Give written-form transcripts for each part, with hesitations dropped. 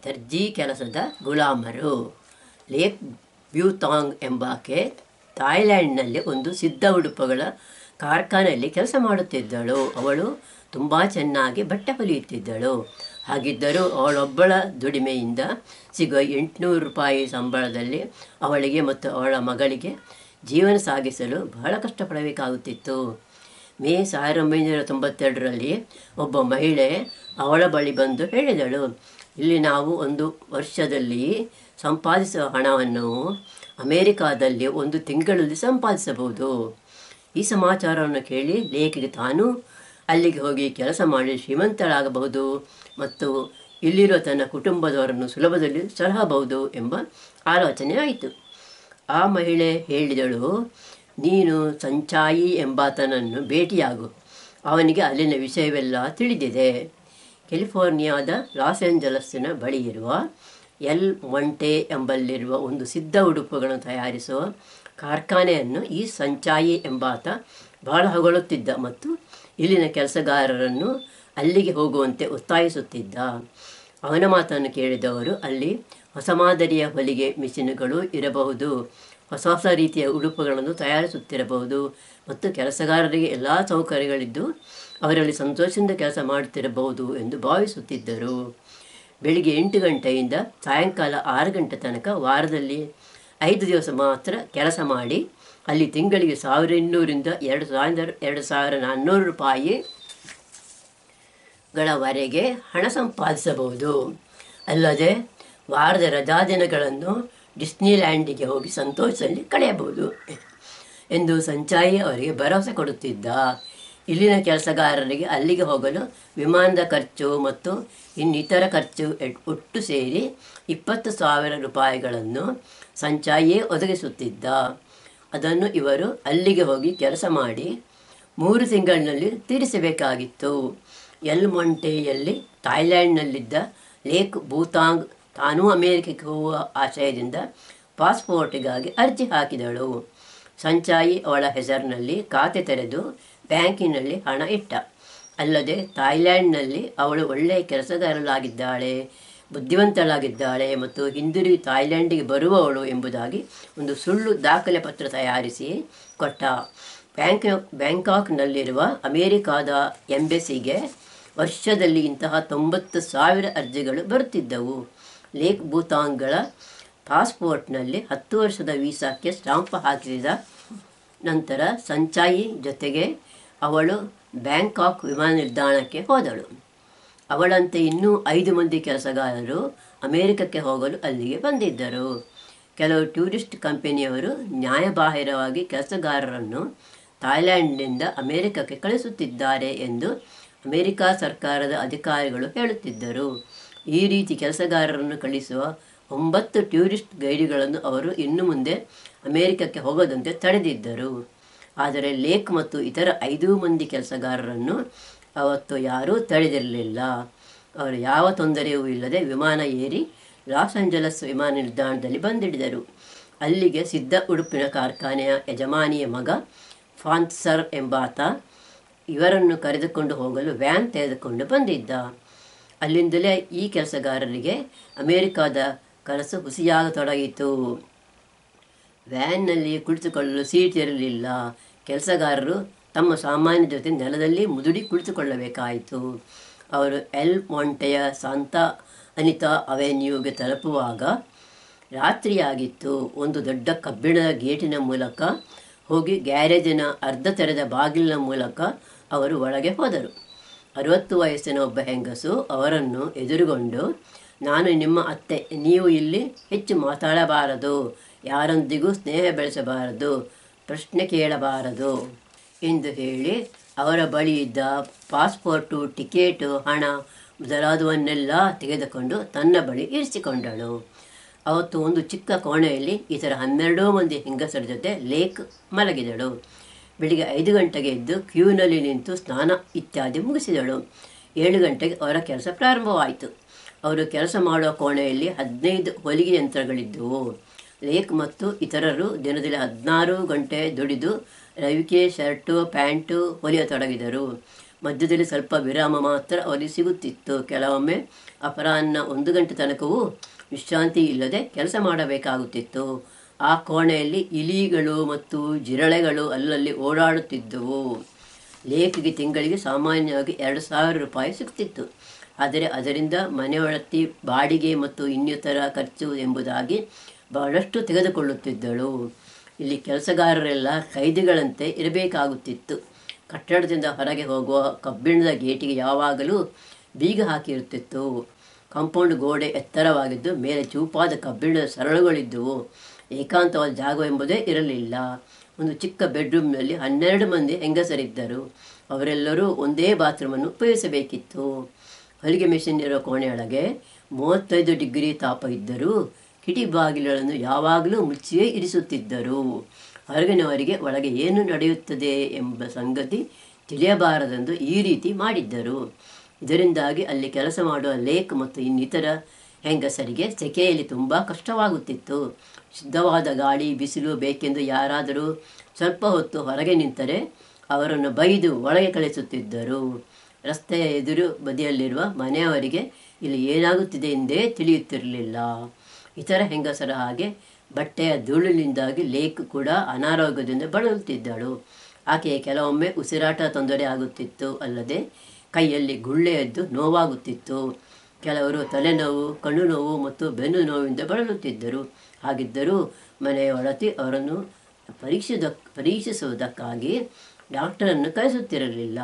ದರ್ಜಿ ಕೆಲಸದ ಗುಲಾಮರು. ಲೇಕ್ ಬ್ಯೂತಾಂಗ್ ಎಂಬಾಕೆ ಥಾಯ್ಲ್ಯಾಂಡ್ನಲ್ಲಿ ಒಂದು ಸಿದ್ಧ ಉಡುಪುಗಳ ಕಾರ್ಖಾನೆಯಲ್ಲಿ ಕೆಲಸ ಮಾಡುತ್ತಿದ್ದಳು. ಅವಳು ತುಂಬ ಚೆನ್ನಾಗಿ ಬಟ್ಟೆ ಹೊಲಿಯುತ್ತಿದ್ದಳು. ಹಾಗಿದ್ದರೂ ಅವಳೊಬ್ಬಳ ದುಡಿಮೆಯಿಂದ ಸಿಗುವ 800 ರೂಪಾಯಿ ಸಂಬಳದಲ್ಲಿ ಅವಳಿಗೆ ಮತ್ತು ಅವಳ ಮಗಳಿಗೆ ಜೀವನ ಸಾಗಿಸಲು ಬಹಳ ಕಷ್ಟಪಡಬೇಕಾಗುತ್ತಿತ್ತು. ಮೇ 1992ರಲ್ಲಿ ಒಬ್ಬ ಮಹಿಳೆ ಅವಳ ಬಳಿ ಬಂದು ಹೇಳಿದಳು, ಇಲ್ಲಿ ನಾವು ಒಂದು ವರ್ಷದಲ್ಲಿ ಸಂಪಾದಿಸುವ ಹಣವನ್ನು ಅಮೇರಿಕಾದಲ್ಲಿ ಒಂದು ತಿಂಗಳಲ್ಲಿ ಸಂಪಾದಿಸಬಹುದು. ಈ ಸಮಾಚಾರವನ್ನು ಕೇಳಿ ಲೇಖಿಗೆ ತಾನು ಅಲ್ಲಿಗೆ ಹೋಗಿ ಕೆಲಸ ಮಾಡಿ ಶ್ರೀಮಂತಳಾಗಬಹುದು ಮತ್ತು ಇಲ್ಲಿರುವ ತನ್ನ ಕುಟುಂಬದವರನ್ನು ಸುಲಭದಲ್ಲಿ ಸಲಹಬಹುದು ಎಂಬ ಆಲೋಚನೆ ಆಯಿತು. ಆ ಮಹಿಳೆ ಹೇಳಿದಳು, ನೀನು ಸಂಚಾಯಿ ಎಂಬಾತನನ್ನು ಭೇಟಿಯಾಗು, ಅವನಿಗೆ ಅಲ್ಲಿನ ವಿಷಯವೆಲ್ಲ ತಿಳಿದಿದೆ. ಕ್ಯಾಲಿಫೋರ್ನಿಯಾದ ಲಾಸ್ ಏಂಜಲಸ್ಸಿನ ಬಳಿ ಇರುವ ಎಲ್ ಮೊಂಟೆ ಎಂಬಲ್ಲಿರುವ ಒಂದು ಸಿದ್ಧ ಉಡುಪುಗಳನ್ನು ತಯಾರಿಸುವ ಕಾರ್ಖಾನೆಯನ್ನು ಈ ಸಂಚಾಯಿ ಎಂಬಾತ ಬಹಳ ಹೊಗಳುತ್ತಿದ್ದ ಮತ್ತು ಇಲ್ಲಿನ ಕೆಲಸಗಾರರನ್ನು ಅಲ್ಲಿಗೆ ಹೋಗುವಂತೆ ಒತ್ತಾಯಿಸುತ್ತಿದ್ದ. ಅವನ ಮಾತನ್ನು ಕೇಳಿದವರು ಅಲ್ಲಿ ಹೊಸ ಮಾದರಿಯ ಹೊಲಿಗೆ ಮಿಷಿನ್ಗಳು ಇರಬಹುದು, ಹೊಸ ಹೊಸ ರೀತಿಯ ಉಡುಪುಗಳನ್ನು ತಯಾರಿಸುತ್ತಿರಬಹುದು ಮತ್ತು ಕೆಲಸಗಾರರಿಗೆ ಎಲ್ಲ ಸೌಕರ್ಯಗಳಿದ್ದು ಅವರಲ್ಲಿ ಸಂತೋಷದಿಂದ ಕೆಲಸ ಮಾಡುತ್ತಿರಬಹುದು ಎಂದು ಭಾವಿಸುತ್ತಿದ್ದರು. ಬೆಳಿಗ್ಗೆ 8 ಗಂಟೆಯಿಂದ ಸಾಯಂಕಾಲ 6 ಗಂಟೆ ತನಕ ವಾರದಲ್ಲಿ 5 ದಿವಸ ಮಾತ್ರ ಕೆಲಸ ಮಾಡಿ ಅಲ್ಲಿ ತಿಂಗಳಿಗೆ 1200ರಿಂದ 2400 ರೂಪಾಯಿಗಳವರೆಗೆ ಹಣ ಸಂಪಾದಿಸಬಹುದು. ಅಲ್ಲದೆ ವಾರದ ರಜಾ ದಿನಗಳನ್ನು ಡಿಸ್ನಿಲ್ಯಾಂಡಿಗೆ ಹೋಗಿ ಸಂತೋಷದಲ್ಲಿ ಕಳೆಯಬಹುದು ಎಂದು ಸಂಚಾಯಿ ಅವರಿಗೆ ಭರವಸೆ ಕೊಡುತ್ತಿದ್ದ. ಇಲ್ಲಿನ ಕೆಲಸಗಾರರಿಗೆ ಅಲ್ಲಿಗೆ ಹೋಗಲು ವಿಮಾನದ ಖರ್ಚು ಮತ್ತು ಇನ್ನಿತರ ಖರ್ಚು ಒಟ್ಟು ಸೇರಿ 20,000 ರೂಪಾಯಿಗಳನ್ನು ಸಂಚಾಯಿಯೇ ಒದಗಿಸುತ್ತಿದ್ದ. ಅದನ್ನು ಇವರು ಅಲ್ಲಿಗೆ ಹೋಗಿ ಕೆಲಸ ಮಾಡಿ 3 ತಿಂಗಳಿನಲ್ಲಿ ತೀರಿಸಬೇಕಾಗಿತ್ತು. ಎಲ್ ಮೊಂಟೆಯಲ್ಲಿ ಥಾಯ್ಲ್ಯಾಂಡ್ನಲ್ಲಿದ್ದ ಲೇಕ್ ಬೂತಾಂಗ್ ತಾನೂ ಅಮೇರಿಕಕ್ಕೆ ಹೋಗುವ ಆಶಯದಿಂದ ಪಾಸ್ಪೋರ್ಟಿಗಾಗಿ ಅರ್ಜಿ ಹಾಕಿದಳು. ಸಂಚಾಯಿ ಅವಳ ಹೆಸರಿನಲ್ಲಿ ಖಾತೆ ತೆರೆದು ಬ್ಯಾಂಕಿನಲ್ಲಿ ಹಣ ಇಟ್ಟ. ಅಲ್ಲದೆ ಥಾಯ್ಲ್ಯಾಂಡ್ನಲ್ಲಿ ಅವಳು ಒಳ್ಳೆಯ ಕೆಲಸಗಾರಳಾಗಿದ್ದಾಳೆ, ಬುದ್ಧಿವಂತಳಾಗಿದ್ದಾಳೆ ಮತ್ತು ಹಿಂದಿರುಗಿ ಥಾಯ್ಲ್ಯಾಂಡಿಗೆ ಬರುವವಳು ಎಂಬುದಾಗಿ ಒಂದು ಸುಳ್ಳು ದಾಖಲೆ ಪತ್ರ ತಯಾರಿಸಿ ಕೊಟ್ಟ. ಬ್ಯಾಂಕಾಕ್ನಲ್ಲಿರುವ ಅಮೇರಿಕಾದ ಎಂಬೆಸಿಗೆ ವರ್ಷದಲ್ಲಿ ಇಂತಹ 90,000 ಅರ್ಜಿಗಳು ಬರುತ್ತಿದ್ದವು. ಲೇಕ್ ಬೂತಾಂಗ್ಗಳ ಪಾಸ್ಪೋರ್ಟ್ನಲ್ಲಿ 10 ವರ್ಷದ ವೀಸಾಕ್ಕೆ ಸ್ಟಾಂಪ್ ಹಾಕಿಸಿದ ನಂತರ ಸಂಚಾಯಿ ಜೊತೆಗೆ ಅವಳು ಬ್ಯಾಂಕಾಕ್ ವಿಮಾನ ನಿಲ್ದಾಣಕ್ಕೆ ಹೋದಳು. ಅವಳಂತೆ ಇನ್ನೂ 5 ಮಂದಿ ಕೆಲಸಗಾರರು ಅಮೇರಿಕಕ್ಕೆ ಹೋಗಲು ಅಲ್ಲಿಗೆ ಬಂದಿದ್ದರು. ಕೆಲವು ಟೂರಿಸ್ಟ್ ಕಂಪನಿಯವರು ನ್ಯಾಯಬಾಹಿರವಾಗಿ ಕೆಲಸಗಾರರನ್ನು ಥಾಯ್ಲ್ಯಾಂಡ್ನಿಂದ ಅಮೇರಿಕಕ್ಕೆ ಕಳಿಸುತ್ತಿದ್ದಾರೆ ಎಂದು ಅಮೇರಿಕಾ ಸರ್ಕಾರದ ಅಧಿಕಾರಿಗಳು ಹೇಳುತ್ತಿದ್ದರು. ಈ ರೀತಿ ಕೆಲಸಗಾರರನ್ನು ಕಳಿಸುವ 9 ಟೂರಿಸ್ಟ್ ಗೈಡ್ಗಳನ್ನು ಅವರು ಇನ್ನು ಮುಂದೆ ಅಮೇರಿಕಕ್ಕೆ ಹೋಗದಂತೆ ತಡೆದಿದ್ದರು. ಆದರೆ ಲೇಕ್ ಮತ್ತು ಇತರ 5 ಮಂದಿ ಕೆಲಸಗಾರರನ್ನು ಅವತ್ತು ಯಾರೂ ತಡೆದಿರಲಿಲ್ಲ. ಅವರು ಯಾವ ತೊಂದರೆಯೂ ಇಲ್ಲದೆ ವಿಮಾನ ಏರಿ ಲಾಸ್ ಏಂಜಲಸ್ ವಿಮಾನ ನಿಲ್ದಾಣದಲ್ಲಿ ಬಂದಿಳಿದರು. ಅಲ್ಲಿಗೆ ಸಿದ್ಧ ಉಡುಪಿನ ಕಾರ್ಖಾನೆಯ ಯಜಮಾನಿಯ ಮಗ ಫಾನ್ಸರ್ ಎಂಬಾತ ಇವರನ್ನು ಕರೆದುಕೊಂಡು ಹೋಗಲು ವ್ಯಾನ್ ತೆಗೆದುಕೊಂಡು ಬಂದಿದ್ದ. ಅಲ್ಲಿಂದಲೇ ಈ ಕೆಲಸಗಾರರಿಗೆ ಅಮೇರಿಕಾದ ಕನಸು ಹುಸಿಯಾಗತೊಡಗಿತು. ವ್ಯಾನ್ನಲ್ಲಿ ಕುಳಿತುಕೊಳ್ಳಲು ಸೀಟ್ ಇರಲಿಲ್ಲ. ಕೆಲಸಗಾರರು ತಮ್ಮ ಸಾಮಾನ್ಯ ಜೊತೆ ನೆಲದಲ್ಲಿ ಮುದುಡಿ ಕುಳಿತುಕೊಳ್ಳಬೇಕಾಯಿತು. ಅವರು ಎಲ್ ಮೊಂಟೆಯ ಸಾಂತಾ ಅನಿತಾ ಅವೆನ್ಯೂಗೆ ತಲುಪುವಾಗ ರಾತ್ರಿಯಾಗಿತ್ತು. ಒಂದು ದೊಡ್ಡ ಕಬ್ಬಿಣದ ಗೇಟಿನ ಮೂಲಕ ಹೋಗಿ ಗ್ಯಾರೇಜಿನ ಅರ್ಧ ತೆರೆದ ಬಾಗಿಲಿನ ಮೂಲಕ ಅವರು ಒಳಗೆ ಹೋದರು. 60 ವಯಸ್ಸಿನ ಒಬ್ಬ ಹೆಂಗಸು ಅವರನ್ನು ಎದುರುಗೊಂಡು, ನಾನು ನಿಮ್ಮ ಅತ್ತೆ, ನೀವು ಇಲ್ಲಿ ಹೆಚ್ಚು ಮಾತಾಡಬಾರದು, ಯಾರೊಂದಿಗೂ ಸ್ನೇಹ ಬೆಳೆಸಬಾರದು, ಪ್ರಶ್ನೆ ಕೇಳಬಾರದು ಎಂದು ಹೇಳಿ ಅವರ ಬಳಿ ಇದ್ದ ಪಾಸ್ಪೋರ್ಟು, ಟಿಕೆಟು, ಹಣ ಮೊದಲಾದವನ್ನೆಲ್ಲ ತೆಗೆದುಕೊಂಡು ತನ್ನ ಬಳಿ ಇರಿಸಿಕೊಂಡಳು. ಅವತ್ತು ಒಂದು ಚಿಕ್ಕ ಕೋಣೆಯಲ್ಲಿ ಇತರ 12 ಮಂದಿ ಹೆಂಗಸರ ಜೊತೆ ಲೇಕ್ ಮಲಗಿದಳು. ಬೆಳಿಗ್ಗೆ 5 ಗಂಟೆಗೆ ಎದ್ದು ಕ್ಯೂನಲ್ಲಿ ನಿಂತು ಸ್ನಾನ ಇತ್ಯಾದಿ ಮುಗಿಸಿದಳು. 7 ಗಂಟೆಗೆ ಅವರ ಕೆಲಸ ಪ್ರಾರಂಭವಾಯಿತು. ಅವರು ಕೆಲಸ ಮಾಡುವ ಕೋಣೆಯಲ್ಲಿ 15 ಹೊಲಿಗೆ ಯಂತ್ರಗಳಿದ್ದವು. ಲೇಕ್ ಮತ್ತು ಇತರರು ದಿನದಲ್ಲಿ 16 ಗಂಟೆ ದುಡಿದು ರವಿಕೆ, ಶರ್ಟು, ಪ್ಯಾಂಟು ಹೊಲಿಯತೊಡಗಿದರು. ಮಧ್ಯದಲ್ಲಿ ಸ್ವಲ್ಪ ವಿರಾಮ ಮಾತ್ರ ಅವರಿಗೆ ಸಿಗುತ್ತಿತ್ತು. ಕೆಲವೊಮ್ಮೆ ಅಪರಾಹ್ನ 1 ಗಂಟೆ ತನಕವೂ ವಿಶ್ರಾಂತಿ ಇಲ್ಲದೆ ಕೆಲಸ ಮಾಡಬೇಕಾಗುತ್ತಿತ್ತು. ಆ ಕೋಣೆಯಲ್ಲಿ ಇಲಿಗಳು ಮತ್ತು ಜಿರಳೆಗಳು ಅಲ್ಲಲ್ಲಿ ಓಡಾಡುತ್ತಿದ್ದವು. ಲೇಕ್ಗೆ ತಿಂಗಳಿಗೆ ಸಾಮಾನ್ಯವಾಗಿ 2,000 ರೂಪಾಯಿ ಸಿಗ್ತಿತ್ತು. ಆದರೆ ಅದರಿಂದ ಮನೆಯೊಡತಿ ಬಾಡಿಗೆ ಮತ್ತು ಇನ್ನಿತರ ಖರ್ಚು ಎಂಬುದಾಗಿ ಬಹಳಷ್ಟು ತೆಗೆದುಕೊಳ್ಳುತ್ತಿದ್ದಳು. ಇಲ್ಲಿ ಕೆಲಸಗಾರರೆಲ್ಲ ಕೈದಿಗಳಂತೆ ಇರಬೇಕಾಗುತ್ತಿತ್ತು. ಕಟ್ಟಡದಿಂದ ಹೊರಗೆ ಹೋಗುವ ಕಬ್ಬಿಣದ ಗೇಟಿಗೆ ಯಾವಾಗಲೂ ಬೀಗ ಹಾಕಿರುತ್ತಿತ್ತು. ಕಾಂಪೌಂಡ್ ಗೋಡೆ ಎತ್ತರವಾಗಿದ್ದು ಮೇಲೆ ಚೂಪಾದ ಕಬ್ಬಿಣದ ಸರಳುಗಳಿದ್ದವು. ಏಕಾಂತವಾದ ಜಾಗವೆಂಬುದೇ ಇರಲಿಲ್ಲ. ಒಂದು ಚಿಕ್ಕ ಬೆಡ್ರೂಮ್ನಲ್ಲಿ 12 ಮಂದಿ ಹೆಂಗಸರಿದ್ದರು. ಅವರೆಲ್ಲರೂ ಒಂದೇ ಬಾತ್ರೂಮನ್ನು ಉಪಯೋಗಿಸಬೇಕಿತ್ತು. ಹೊಲಿಗೆ ಮಿಷಿನ್ ಇರೋ ಕೋಣೆಯೊಳಗೆ 35 ಡಿಗ್ರಿ ತಾಪ ಇದ್ದರೂ ಕಿಟಿ ಬಾಗಿಲುಗಳನ್ನು ಯಾವಾಗಲೂ ಮುಚ್ಚಿಯೇ ಇರಿಸುತ್ತಿದ್ದರು. ಹೊರಗಿನವರಿಗೆ ಒಳಗೆ ಏನು ನಡೆಯುತ್ತದೆ ಎಂಬ ಸಂಗತಿ ತಿಳಿಯಬಾರದೆಂದು ಈ ರೀತಿ ಮಾಡಿದ್ದರು. ಇದರಿಂದಾಗಿ ಅಲ್ಲಿ ಕೆಲಸ ಮಾಡುವ ಲೇಕ್ ಮತ್ತು ಇನ್ನಿತರ ಹೆಂಗಸರಿಗೆ ಸೆಕೆಯಲ್ಲಿ ತುಂಬ ಕಷ್ಟವಾಗುತ್ತಿತ್ತು. ಶುದ್ಧವಾದ ಗಾಳಿ ಬಿಸಿಲು ಬೇಕೆಂದು ಯಾರಾದರೂ ಸ್ವಲ್ಪ ಹೊತ್ತು ಹೊರಗೆ ನಿಂತರೆ ಅವರನ್ನು ಬೈದು ಒಳಗೆ ಕಳಿಸುತ್ತಿದ್ದರು. ರಸ್ತೆಯ ಎದುರು ಬದಿಯಲ್ಲಿರುವ ಮನೆಯವರಿಗೆ ಇಲ್ಲಿ ಏನಾಗುತ್ತಿದೆ ಎಂದೇ ತಿಳಿಯುತ್ತಿರಲಿಲ್ಲ. ಇತರ ಹೆಂಗಸರ ಹಾಗೆ ಬಟ್ಟೆಯ ಧೂಳಿನಿಂದಾಗಿ ಲೇಕ್ ಕೂಡ ಅನಾರೋಗ್ಯದಿಂದ ಬಳಲುತ್ತಿದ್ದಳು. ಆಕೆಗೆ ಕೆಲವೊಮ್ಮೆ ಉಸಿರಾಟ ತೊಂದರೆ ಆಗುತ್ತಿತ್ತು. ಅಲ್ಲದೆ ಕೈಯಲ್ಲಿ ಗುಳ್ಳೆ ಎದ್ದು ನೋವಾಗುತ್ತಿತ್ತು. ಕೆಲವರು ತಲೆನೋವು, ಕಣ್ಣು ನೋವು ಮತ್ತು ಬೆನ್ನು ನೋವಿಂದ ಬಳಲುತ್ತಿದ್ದರು. ಹಾಗಿದ್ದರೂ ಮನೆಯ ಒಡತಿ ಅವರನ್ನು ಪರೀಕ್ಷಿಸುವುದಕ್ಕಾಗಿ ಡಾಕ್ಟರನ್ನು ಕಳಿಸುತ್ತಿರಲಿಲ್ಲ.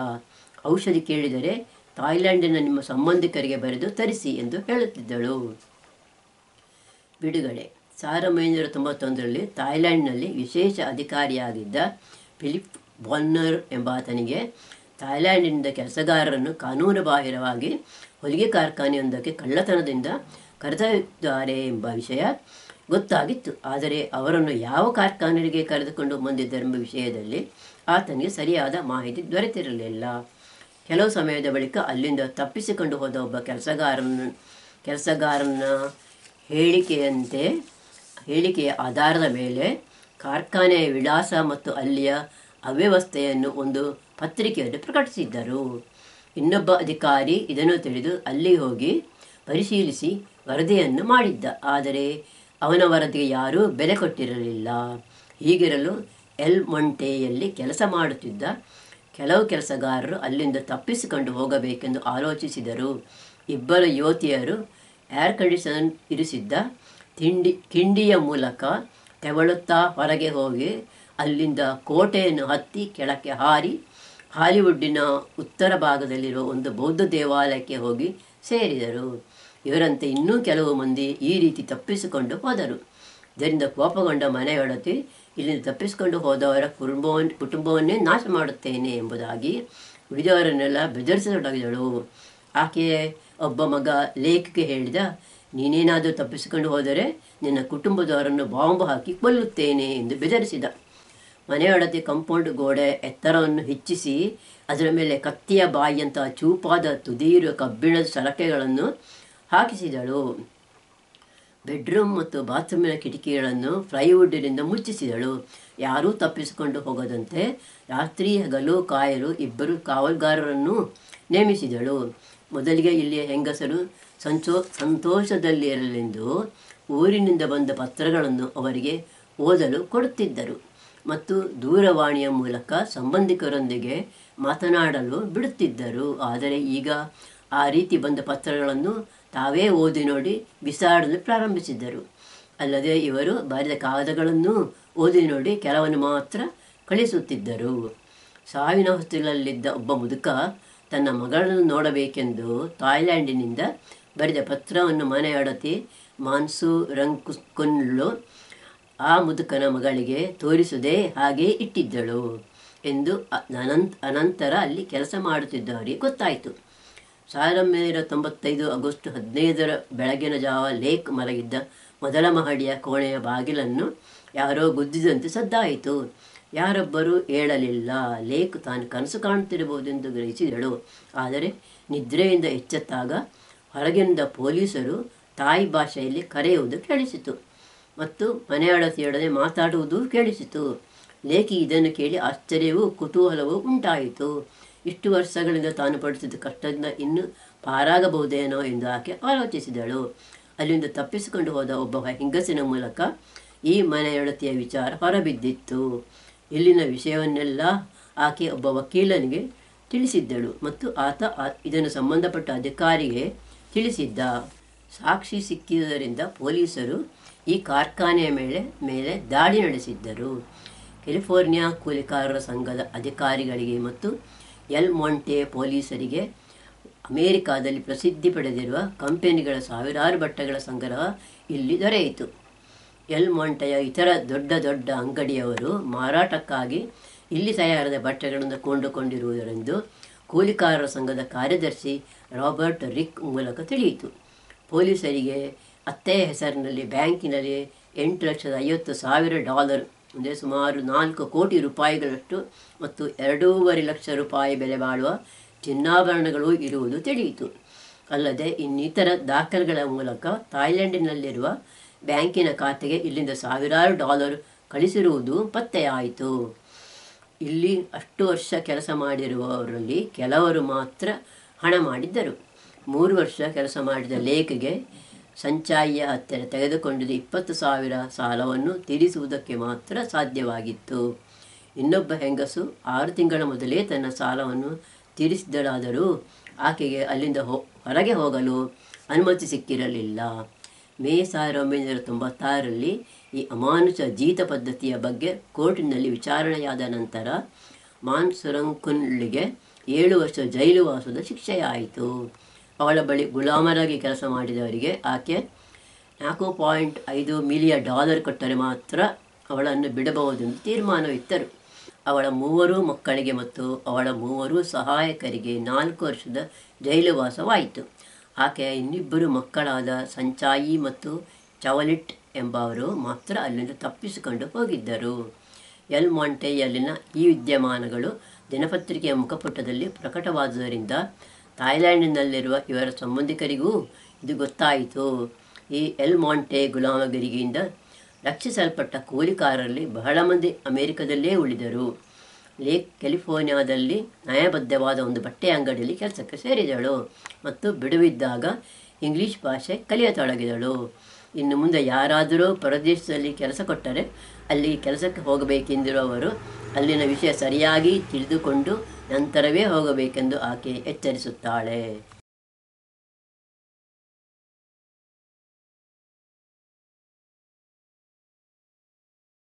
ಔಷಧಿ ಕೇಳಿದರೆ ಥಾಯ್ಲೆಂಡಿನ ನಿಮ್ಮ ಸಂಬಂಧಿಕರಿಗೆ ಬರೆದು ತರಿಸಿ ಎಂದು ಹೇಳುತ್ತಿದ್ದಳು. ಬಿಡುಗಡೆ 1991ರಲ್ಲಿ ಥಾಯ್ಲೆಂಡ್ನಲ್ಲಿ ವಿಶೇಷ ಅಧಿಕಾರಿಯಾಗಿದ್ದ ಫಿಲಿಪ್ ಬಾನ್ನರ್ ಎಂಬಾತನಿಗೆ ಥಾಯ್ಲೆಂಡಿನಿಂದ ಕೆಲಸಗಾರರನ್ನು ಕಾನೂನುಬಾಹಿರವಾಗಿ ಹೊಲಿಗೆ ಕಾರ್ಖಾನೆಯೊಂದಕ್ಕೆ ಕಳ್ಳತನದಿಂದ ಕರೆದೊಯ್ದಿದ್ದಾರೆ ಎಂಬ ವಿಷಯ ಗೊತ್ತಾಗಿತ್ತು. ಆದರೆ ಅವರನ್ನು ಯಾವ ಕಾರ್ಖಾನೆಗೆ ಕರೆದುಕೊಂಡು ಬಂದಿದ್ದರೆಂಬ ವಿಷಯದಲ್ಲಿ ಆತನಿಗೆ ಸರಿಯಾದ ಮಾಹಿತಿ ದೊರೆತಿರಲಿಲ್ಲ. ಕೆಲವು ಸಮಯದ ಬಳಿಕ ಅಲ್ಲಿಂದ ತಪ್ಪಿಸಿಕೊಂಡು ಹೋದ ಒಬ್ಬ ಕೆಲಸಗಾರನ ಹೇಳಿಕೆಯ ಆಧಾರದ ಮೇಲೆ ಕಾರ್ಖಾನೆಯ ವಿಳಾಸ ಮತ್ತು ಅಲ್ಲಿಯ ಅವ್ಯವಸ್ಥೆಯನ್ನು ಒಂದು ಪತ್ರಿಕೆಯಲ್ಲಿ ಪ್ರಕಟಿಸಿದ್ದರು. ಇನ್ನೊಬ್ಬ ಅಧಿಕಾರಿ ಇದನ್ನು ತಿಳಿದು ಅಲ್ಲಿ ಹೋಗಿ ಪರಿಶೀಲಿಸಿ ವರದಿಯನ್ನು ಮಾಡಿದ್ದ. ಆದರೆ ಅವನ ವರದಿಗೆ ಯಾರೂ ಬೆಲೆ ಕೊಟ್ಟಿರಲಿಲ್ಲ. ಹೀಗಿರಲು ಎಲ್ ಮೊಂಟೆಯಲ್ಲಿ ಕೆಲಸ ಮಾಡುತ್ತಿದ್ದ ಕೆಲವು ಕೆಲಸಗಾರರು ಅಲ್ಲಿಂದ ತಪ್ಪಿಸಿಕೊಂಡು ಹೋಗಬೇಕೆಂದು ಆಲೋಚಿಸಿದರು. ಇಬ್ಬರು ಯುವತಿಯರು ಏರ್ ಕಂಡೀಷನ್ ಇರಿಸಿದ್ದ ಕಿಂಡಿಯ ಮೂಲಕ ತೆವಳುತ್ತಾ ಹೊರಗೆ ಹೋಗಿ ಅಲ್ಲಿಂದ ಕೋಟೆಯನ್ನು ಹತ್ತಿ ಕೆಳಕ್ಕೆ ಹಾರಿ ಹಾಲಿವುಡ್ಡಿನ ಉತ್ತರ ಭಾಗದಲ್ಲಿರುವ ಒಂದು ಬೌದ್ಧ ದೇವಾಲಯಕ್ಕೆ ಹೋಗಿ ಸೇರಿದರು. ಇವರಂತೆ ಇನ್ನೂ ಕೆಲವು ಮಂದಿ ಈ ರೀತಿ ತಪ್ಪಿಸಿಕೊಂಡು ಹೋದರು. ಇದರಿಂದ ಕೋಪಗೊಂಡ ಮನೆಯೊಡತಿ ಇಲ್ಲಿಂದ ತಪ್ಪಿಸಿಕೊಂಡು ಹೋದವರ ಕುಟುಂಬವನ್ನೇ ನಾಶ ಮಾಡುತ್ತೇನೆ ಎಂಬುದಾಗಿ ಉಳಿದವರನ್ನೆಲ್ಲ ಬೆದರಿಸತೊಡಗಿದಳು. ಆಕೆಯ ಒಬ್ಬ ಮಗ ಲೇಕ್ಗೆ ಹೇಳಿದ, ನೀನೇನಾದರೂ ತಪ್ಪಿಸಿಕೊಂಡು ಹೋದರೆ ನಿನ್ನ ಕುಟುಂಬದವರನ್ನು ಬಾಂಬು ಹಾಕಿ ಕೊಲ್ಲುತ್ತೇನೆ ಎಂದು ಬೆದರಿಸಿದ. ಮನೆಯೊಡತಿ ಕಾಂಪೌಂಡ್ ಗೋಡೆ ಎತ್ತರವನ್ನು ಹೆಚ್ಚಿಸಿ ಅದರ ಮೇಲೆ ಕತ್ತಿಯ ಬಾಯಿಯಂತಹ ಚೂಪಾದ ತುದಿಯಿರುವ ಕಬ್ಬಿಣದ ಸಲಕೆಗಳನ್ನು ಹಾಕಿಸಿದಳು. ಬೆಡ್ರೂಮ್ ಮತ್ತು ಬಾತ್ರೂಮಿನ ಕಿಟಕಿಗಳನ್ನು ಪ್ಲೈವುಡ್ಡಿನಿಂದ ಮುಚ್ಚಿಸಿದಳು. ಯಾರೂ ತಪ್ಪಿಸಿಕೊಂಡು ಹೋಗದಂತೆ ರಾತ್ರಿ ಹಗಲು ಕಾಯಲು 2 ಕಾವಲುಗಾರರನ್ನು ನೇಮಿಸಿದಳು. ಮೊದಲಿಗೆ ಇಲ್ಲಿಯ ಹೆಂಗಸರು ಸಂತೋಷದಲ್ಲಿರಲೆಂದು ಊರಿನಿಂದ ಬಂದ ಪತ್ರಗಳನ್ನು ಅವರಿಗೆ ಓದಲು ಕೊಡುತ್ತಿದ್ದರು ಮತ್ತು ದೂರವಾಣಿಯ ಮೂಲಕ ಸಂಬಂಧಿಕರೊಂದಿಗೆ ಮಾತನಾಡಲು ಬಿಡುತ್ತಿದ್ದರು. ಆದರೆ ಈಗ ಆ ರೀತಿ ಬಂದ ಪತ್ರಗಳನ್ನು ತಾವೇ ಓದಿ ನೋಡಿ ಬಿಸಾಡಲು ಪ್ರಾರಂಭಿಸಿದ್ದರು. ಅಲ್ಲದೆ ಇವರು ಬರೆದ ಕಾಗದಗಳನ್ನು ಓದಿ ನೋಡಿ ಕೆಲವನ್ನು ಮಾತ್ರ ಕಳಿಸುತ್ತಿದ್ದರು. ಸಾವಿನ ಹೊಸ್ತಿಲಲ್ಲಿದ್ದ ಒಬ್ಬ ಮುದುಕ ತನ್ನ ಮಗಳನ್ನು ನೋಡಬೇಕೆಂದು ಥಾಯ್ಲೆಂಡಿನಿಂದ ಬರೆದ ಪತ್ರವನ್ನು ಮನೆಯೊಡತಿ ಮಾನ್ಸು ರಂಕುಸ್ಕುನ್ಲು ಆ ಮುದುಕನ ಮಗಳಿಗೆ ತೋರಿಸದೆ ಹಾಗೇ ಇಟ್ಟಿದ್ದಳು ಎಂದು ಅನಂತರ ಅಲ್ಲಿ ಕೆಲಸ ಮಾಡುತ್ತಿದ್ದವರಿಗೆ ಗೊತ್ತಾಯಿತು. 1995 ಆಗಸ್ಟ್ 15 ಬೆಳಗಿನ ಜಾವ ಲೇಕ್ ಮಲಗಿದ್ದ ಮೊದಲ ಮಹಡಿಯ ಕೋಣೆಯ ಬಾಗಿಲನ್ನು ಯಾರೋ ಗುದ್ದಿದಂತೆ ಸದ್ದಾಯಿತು. ಯಾರೊಬ್ಬರೂ ಹೇಳಲಿಲ್ಲ. ಲೇಕ್ ತಾನು ಕನಸು ಕಾಣುತ್ತಿರಬಹುದೆಂದು ಗ್ರಹಿಸಿದಳು. ಆದರೆ ನಿದ್ರೆಯಿಂದ ಎಚ್ಚೆತ್ತಾಗ ಹೊರಗಿನಿಂದ ಪೊಲೀಸರು ತಾಯಿ ಭಾಷೆಯಲ್ಲಿ ಕರೆಯುವುದು ಕೇಳಿಸಿತು ಮತ್ತು ಮನೆಯೊಡತಿಯೊಡನೆ ಮಾತಾಡುವುದು ಕೇಳಿಸಿತು. ಲೇಖಿ ಇದನ್ನು ಕೇಳಿ ಆಶ್ಚರ್ಯವೂ ಕುತೂಹಲವೂ ಉಂಟಾಯಿತು. ಇಷ್ಟು ವರ್ಷಗಳಿಂದ ತಾನು ಪಡಿಸಿದ ಕಷ್ಟದಿಂದ ಇನ್ನೂ ಪಾರಾಗಬಹುದೇನೋ ಎಂದು ಆಕೆ ಆಲೋಚಿಸಿದಳು. ಅಲ್ಲಿಂದ ತಪ್ಪಿಸಿಕೊಂಡು ಹೋದ ಒಬ್ಬ ಹೆಂಗಸಿನ ಮೂಲಕ ಈ ಮನೆಯೊಡತಿಯ ವಿಚಾರ ಹೊರಬಿದ್ದಿತ್ತು. ಇಲ್ಲಿನ ವಿಷಯವನ್ನೆಲ್ಲ ಆಕೆ ಒಬ್ಬ ವಕೀಲನಿಗೆ ತಿಳಿಸಿದ್ದಳು ಮತ್ತು ಆತ ಇದನ್ನು ಸಂಬಂಧಪಟ್ಟ ಅಧಿಕಾರಿಗೆ ತಿಳಿಸಿದ್ದ. ಸಾಕ್ಷಿ ಸಿಕ್ಕಿರುವುದರಿಂದ ಪೊಲೀಸರು ಈ ಕಾರ್ಖಾನೆಯ ಮೇಲೆ ದಾಳಿ ನಡೆಸಿದ್ದರು. ಕ್ಯಾಲಿಫೋರ್ನಿಯಾ ಕೂಲಿಕಾರರ ಸಂಘದ ಅಧಿಕಾರಿಗಳಿಗೆ ಮತ್ತು ಎಲ್ ಮೊಂಟೆ ಪೊಲೀಸರಿಗೆ ಅಮೇರಿಕಾದಲ್ಲಿ ಪ್ರಸಿದ್ಧಿ ಪಡೆದಿರುವ ಕಂಪೆನಿಗಳ ಸಾವಿರಾರು ಬಟ್ಟೆಗಳ ಸಂಗ್ರಹ ಇಲ್ಲಿ ದೊರೆಯಿತು. ಎಲ್ ಮೊಂಟೆಯ ಇತರ ದೊಡ್ಡ ದೊಡ್ಡ ಅಂಗಡಿಯವರು ಮಾರಾಟಕ್ಕಾಗಿ ಇಲ್ಲಿ ತಯಾರಾದ ಬಟ್ಟೆಗಳನ್ನು ಕೊಂಡುಕೊಂಡಿರುವುದರೆಂದು ಕೂಲಿಕಾರರ ಸಂಘದ ಕಾರ್ಯದರ್ಶಿ ರಾಬರ್ಟ್ ರಿಕ್ ಮೂಲಕ ತಿಳಿಯಿತು. ಪೊಲೀಸರಿಗೆ ಅತ್ತೆಯ ಹೆಸರಿನಲ್ಲಿ ಬ್ಯಾಂಕಿನಲ್ಲಿ $8,50,000 ಅಂದರೆ ಸುಮಾರು 4 ಕೋಟಿ ರೂಪಾಯಿಗಳಷ್ಟು ಮತ್ತು 2.5 ಲಕ್ಷ ರೂಪಾಯಿ ಬೆಲೆ ಬಾಳುವ ಚಿನ್ನಾಭರಣಗಳು ಇರುವುದು ತಿಳಿಯಿತು. ಅಲ್ಲದೆ ಇನ್ನಿತರ ದಾಖಲೆಗಳ ಮೂಲಕ ಥಾಯ್ಲೆಂಡಿನಲ್ಲಿರುವ ಬ್ಯಾಂಕಿನ ಖಾತೆಗೆ ಇಲ್ಲಿಂದ ಸಾವಿರಾರು $1,000 ಕಳಿಸಿರುವುದು ಪತ್ತೆಯಾಯಿತು. ಇಲ್ಲಿ ಅಷ್ಟು ವರ್ಷ ಕೆಲಸ ಮಾಡಿರುವವರಲ್ಲಿ ಕೆಲವರು ಮಾತ್ರ ಹಣ ಮಾಡಿದ್ದರು. 3 ವರ್ಷ ಕೆಲಸ ಮಾಡಿದ ಲೇಖಿಗೆ ಸಂಚಾಯಿಯ ಹತ್ತಿರ ತೆಗೆದುಕೊಂಡಿದ್ದ 20,000 ಸಾಲವನ್ನು ತೀರಿಸುವುದಕ್ಕೆ ಮಾತ್ರ ಸಾಧ್ಯವಾಗಿತ್ತು. ಇನ್ನೊಬ್ಬ ಹೆಂಗಸು 6 ತಿಂಗಳ ಮೊದಲೇ ತನ್ನ ಸಾಲವನ್ನು ತೀರಿಸಿದಳಾದರೂ ಆಕೆಗೆ ಅಲ್ಲಿಂದ ಹೊರಗೆ ಹೋಗಲು ಅನುಮತಿ ಸಿಕ್ಕಿರಲಿಲ್ಲ. ಮೇ 1996ರಲ್ಲಿ ಈ ಅಮಾನುಷ ಜೀತ ಪದ್ಧತಿಯ ಬಗ್ಗೆ ಕೋರ್ಟಿನಲ್ಲಿ ವಿಚಾರಣೆಯಾದ ನಂತರ ಮಾನ್ ಸುರಂಗ್ಕುನ್ಗೆ 7 ವರ್ಷ ಜೈಲುವಾಸದ ಶಿಕ್ಷೆಯಾಯಿತು. ಅವಳ ಬಳಿ ಗುಲಾಮರಾಗಿ ಕೆಲಸ ಮಾಡಿದವರಿಗೆ ಆಕೆ $4.5 ಮಿಲಿಯನ್ ಕೊಟ್ಟರೆ ಮಾತ್ರ ಅವಳನ್ನು ಬಿಡಬಹುದೆಂದು ತೀರ್ಮಾನವಿತ್ತರು. ಅವಳ 3 ಮಕ್ಕಳಿಗೆ ಮತ್ತು ಅವಳ 3 ಸಹಾಯಕರಿಗೆ 4 ವರ್ಷದ ಜೈಲುವಾಸವಾಯಿತು. ಆಕೆಯ ಇನ್ನಿಬ್ಬರು ಮಕ್ಕಳಾದ ಸಂಚಾಯಿ ಮತ್ತು ಚವಲಿಟ್ ಎಂಬವರು ಮಾತ್ರ ಅಲ್ಲಿಂದ ತಪ್ಪಿಸಿಕೊಂಡು ಹೋಗಿದ್ದರು. ಎಲ್ ಮೊಂಟೆಯಲ್ಲಿನ ಈ ವಿದ್ಯಮಾನಗಳು ದಿನಪತ್ರಿಕೆಯ ಮುಖಪುಟದಲ್ಲಿ ಪ್ರಕಟವಾದುದರಿಂದ ಥಾಯ್ಲೆಂಡಿನಲ್ಲಿರುವ ಇವರ ಸಂಬಂಧಿಕರಿಗೂ ಇದು ಗೊತ್ತಾಯಿತು. ಈ ಎಲ್ ಮೊಂಟೆ ಗುಲಾಮಗಿರಿಯಿಂದ ರಕ್ಷಿಸಲ್ಪಟ್ಟ ಕೂಲಿಕಾರರಲ್ಲಿ ಬಹಳ ಮಂದಿ ಅಮೆರಿಕದಲ್ಲೇ ಉಳಿದರು. ಲೇಕ್ ಕ್ಯಾಲಿಫೋರ್ನಿಯಾದಲ್ಲಿ ನ್ಯಾಯಬದ್ಧವಾದ ಒಂದು ಬಟ್ಟೆ ಅಂಗಡಿಯಲ್ಲಿ ಕೆಲಸಕ್ಕೆ ಸೇರಿದಳು ಮತ್ತು ಬಿಡುವಿದ್ದಾಗ ಇಂಗ್ಲೀಷ್ ಭಾಷೆ ಕಲಿಯತೊಡಗಿದಳು. ಇನ್ನು ಮುಂದೆ ಯಾರಾದರೂ ಪರದೇಶದಲ್ಲಿ ಕೆಲಸ ಕೊಟ್ಟರೆ ಅಲ್ಲಿ ಕೆಲಸಕ್ಕೆ ಹೋಗಬೇಕೆಂದಿರುವವರು ಅಲ್ಲಿನ ವಿಷಯ ಸರಿಯಾಗಿ ತಿಳಿದುಕೊಂಡು ನಂತರವೇ ಹೋಗಬೇಕೆಂದು ಆಕೆ ಎಚ್ಚರಿಸುತ್ತಾಳೆ.